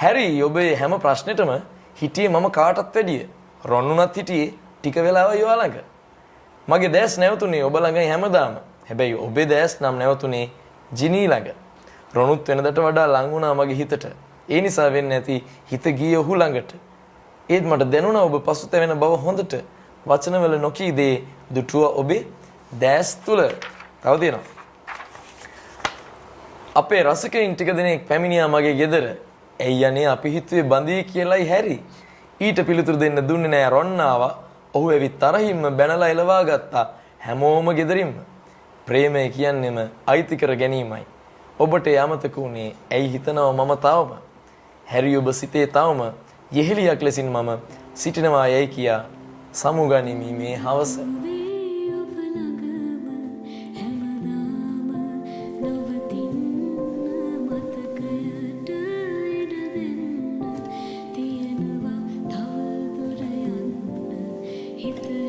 හැරි ඔබේ හැම ප්‍රශ්නෙටම හිටියේ මම කාටත් වැඩිය. රොන්නුනත් හිටියේ ටික වෙලාවක් ඔයා ළඟ. මගේ දැස් නැවතුනේ ඔබ ළඟයි හැමදාම. හැබැයි ඔබේ දැස් නම් නැවතුනේ ජිනී ළඟ. රොනුත් වෙනදට වඩා ලං වුණා මගේ හිතට. ඒ නිසා වෙන්නේ නැති හිත ගියේ ඔහු ළඟට. ඒත් මට දැනුණා ඔබ පසුතැවෙන බව හොඳට. වචනවල නොකී දේ දුටුවා ඔබේ දැස් තුල. තව තියෙනවා. අපේ රසිකයින් ටික දෙනෙක් පැමිණියා මගේ ගෙදර. ඇයි යන්නේ අපි හිතුවේ බඳී කියලායි හැරි. ඊට පිළිතුරු දෙන්න දුන්නේ නෑ රොන්නාව. ඔහු ඇවිත් තරහින්ම බැනලා එලවා ගත්තා හැමෝම ගෙදරින්ම. ප්‍රේමය කියන්නේම අයිති කර ගැනීමයි. ඔබට යමතක උනේ ඇයි හිතනවා මම තවම. හැරි ඔබ සිතේ තවම යෙහෙලියක් ලෙසින් මම සිටිනවා යයි කියා සමුගනිමි මේ හවස. හිත